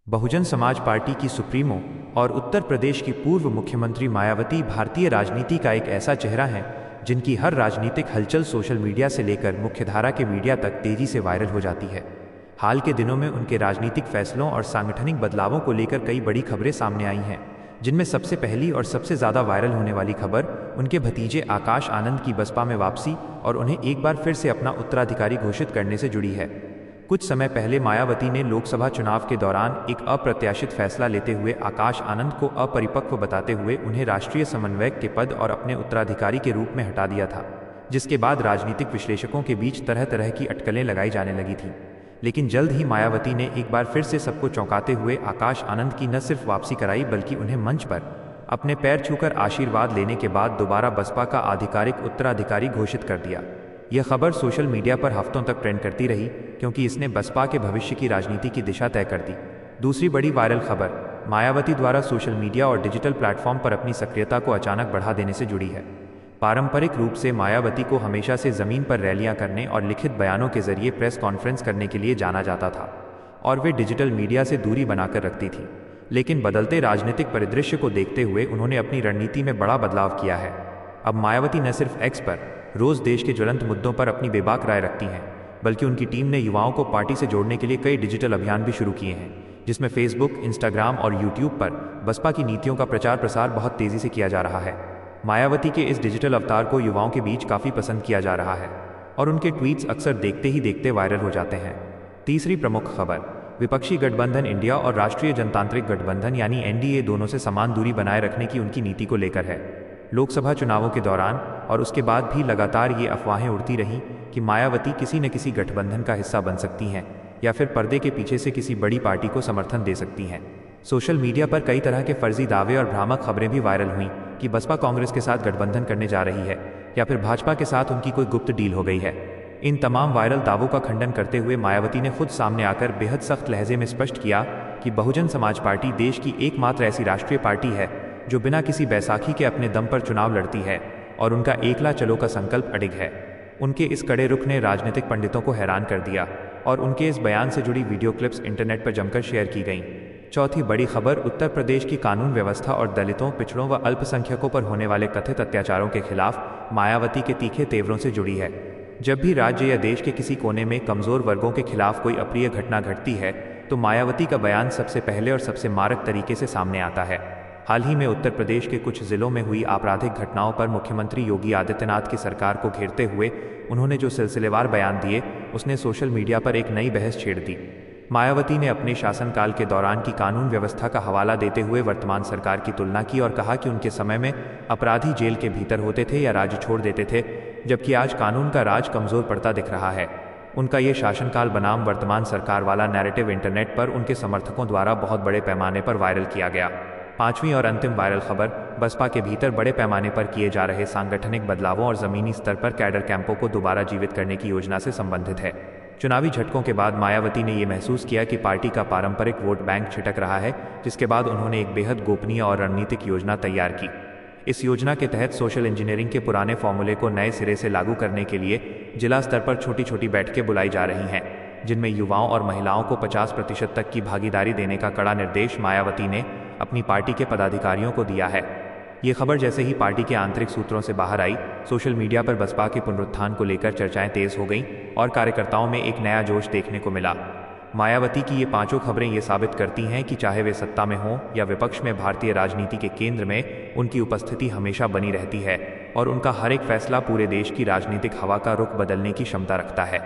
Bahujan Samaj party की supremo और उत्तर प्रदेश की पूर्व मुख्यमंत्री मायावती भारतीय राजनीति का एक ऐसा चेहरा है जिनकी हर राजनीतिक हलचल सोशल मीडिया से लेकर मुख्यधारा के मीडिया तक तेजी से वायरल हो जाती है। हाल के दिनों में उनके राजनीतिक फैसलों और सांगठनिक बदलावों को लेकर कई बड़ी खबरें सामने आई हैं, जिनमें सबसे पहली और सबसे ज़्यादा वायरल होने वाली खबर उनके भतीजे आकाश आनंद की बसपा में वापसी और उन्हें एक बार फिर से अपना उत्तराधिकारी घोषित करने से जुड़ी है। कुछ समय पहले मायावती ने लोकसभा चुनाव के दौरान एक अप्रत्याशित फैसला लेते हुए आकाश आनंद को अपरिपक्व बताते हुए उन्हें राष्ट्रीय समन्वयक के पद और अपने उत्तराधिकारी के रूप में हटा दिया था, जिसके बाद राजनीतिक विश्लेषकों के बीच तरह तरह की अटकलें लगाई जाने लगी थीं। लेकिन जल्द ही मायावती ने एक बार फिर से सबको चौंकाते हुए आकाश आनंद की न सिर्फ वापसी कराई बल्कि उन्हें मंच पर अपने पैर छूकर आशीर्वाद लेने के बाद दोबारा बसपा का आधिकारिक उत्तराधिकारी घोषित कर दिया। यह खबर सोशल मीडिया पर हफ्तों तक ट्रेंड करती रही, क्योंकि इसने बसपा के भविष्य की राजनीति की दिशा तय कर दी। दूसरी बड़ी वायरल खबर मायावती द्वारा सोशल मीडिया और डिजिटल प्लेटफॉर्म पर अपनी सक्रियता को अचानक बढ़ा देने से जुड़ी है। पारंपरिक रूप से मायावती को हमेशा से जमीन पर रैलियां करने और लिखित बयानों के जरिए प्रेस कॉन्फ्रेंस करने के लिए जाना जाता था और वे डिजिटल मीडिया से दूरी बनाकर रखती थी। लेकिन बदलते राजनीतिक परिदृश्य को देखते हुए उन्होंने अपनी रणनीति में बड़ा बदलाव किया है। अब मायावती न सिर्फ एक्स पर रोज देश के ज्वलंत मुद्दों पर अपनी बेबाक राय रखती हैं, बल्कि उनकी टीम ने युवाओं को पार्टी से जोड़ने के लिए कई डिजिटल अभियान भी शुरू किए हैं, जिसमें फेसबुक, इंस्टाग्राम और यूट्यूब पर बसपा की नीतियों का प्रचार प्रसार बहुत तेजी से किया जा रहा है। मायावती के इस डिजिटल अवतार को युवाओं के बीच काफ़ी पसंद किया जा रहा है और उनके ट्वीट्स अक्सर देखते ही देखते वायरल हो जाते हैं। तीसरी प्रमुख खबर विपक्षी गठबंधन इंडिया और राष्ट्रीय जनतांत्रिक गठबंधन यानी एनडीए दोनों से समान दूरी बनाए रखने की उनकी नीति को लेकर है। लोकसभा चुनावों के दौरान और उसके बाद भी लगातार ये अफवाहें उड़ती रहीं कि मायावती किसी न किसी गठबंधन का हिस्सा बन सकती हैं या फिर पर्दे के पीछे से किसी बड़ी पार्टी को समर्थन दे सकती हैं। सोशल मीडिया पर कई तरह के फर्जी दावे और भ्रामक खबरें भी वायरल हुईं कि बसपा कांग्रेस के साथ गठबंधन करने जा रही है या फिर भाजपा के साथ उनकी कोई गुप्त डील हो गई है। इन तमाम वायरल दावों का खंडन करते हुए मायावती ने खुद सामने आकर बेहद सख्त लहजे में स्पष्ट किया कि बहुजन समाज पार्टी देश की एकमात्र ऐसी राष्ट्रीय पार्टी है जो बिना किसी बैसाखी के अपने दम पर चुनाव लड़ती है और उनका एकला चलो का संकल्प अडिग है। उनके इस कड़े रुख ने राजनीतिक पंडितों को हैरान कर दिया और उनके इस बयान से जुड़ी वीडियो क्लिप्स इंटरनेट पर जमकर शेयर की गईं। चौथी बड़ी खबर उत्तर प्रदेश की कानून व्यवस्था और दलितों, पिछड़ों व अल्पसंख्यकों पर होने वाले कथित अत्याचारों के खिलाफ मायावती के तीखे तेवरों से जुड़ी है। जब भी राज्य या देश के किसी कोने में कमजोर वर्गों के खिलाफ कोई अप्रिय घटना घटती है तो मायावती का बयान सबसे पहले और सबसे मारक तरीके से सामने आता है। हाल ही में उत्तर प्रदेश के कुछ जिलों में हुई आपराधिक घटनाओं पर मुख्यमंत्री योगी आदित्यनाथ की सरकार को घेरते हुए उन्होंने जो सिलसिलेवार बयान दिए, उसने सोशल मीडिया पर एक नई बहस छेड़ दी। मायावती ने अपने शासनकाल के दौरान की कानून व्यवस्था का हवाला देते हुए वर्तमान सरकार की तुलना की और कहा कि उनके समय में अपराधी जेल के भीतर होते थे या राज्य छोड़ देते थे, जबकि आज कानून का राज कमजोर पड़ता दिख रहा है। उनका ये शासनकाल बनाम वर्तमान सरकार वाला नैरेटिव इंटरनेट पर उनके समर्थकों द्वारा बहुत बड़े पैमाने पर वायरल किया गया। पांचवीं और अंतिम वायरल खबर बसपा के भीतर बड़े पैमाने पर किए जा रहे सांगठनिक बदलावों और जमीनी स्तर पर कैडर कैंपों को दोबारा जीवित करने की योजना से संबंधित है। चुनावी झटकों के बाद मायावती ने यह महसूस किया कि पार्टी का पारंपरिक वोट बैंक छिटक रहा है, जिसके बाद उन्होंने एक बेहद गोपनीय और रणनीतिक योजना तैयार की। इस योजना के तहत सोशल इंजीनियरिंग के पुराने फॉर्मूले को नए सिरे से लागू करने के लिए जिला स्तर पर छोटी छोटी बैठकें बुलाई जा रही हैं, जिनमें युवाओं और महिलाओं को 50% तक की भागीदारी देने का कड़ा निर्देश मायावती ने अपनी पार्टी के पदाधिकारियों को दिया है। ये खबर जैसे ही पार्टी के आंतरिक सूत्रों से बाहर आई, सोशल मीडिया पर बसपा के पुनरुत्थान को लेकर चर्चाएं तेज हो गईं और कार्यकर्ताओं में एक नया जोश देखने को मिला। मायावती की ये पांचों खबरें ये साबित करती हैं कि चाहे वे सत्ता में हों या विपक्ष में, भारतीय राजनीति के केंद्र में उनकी उपस्थिति हमेशा बनी रहती है और उनका हर एक फैसला पूरे देश की राजनीतिक हवा का रुख बदलने की क्षमता रखता है।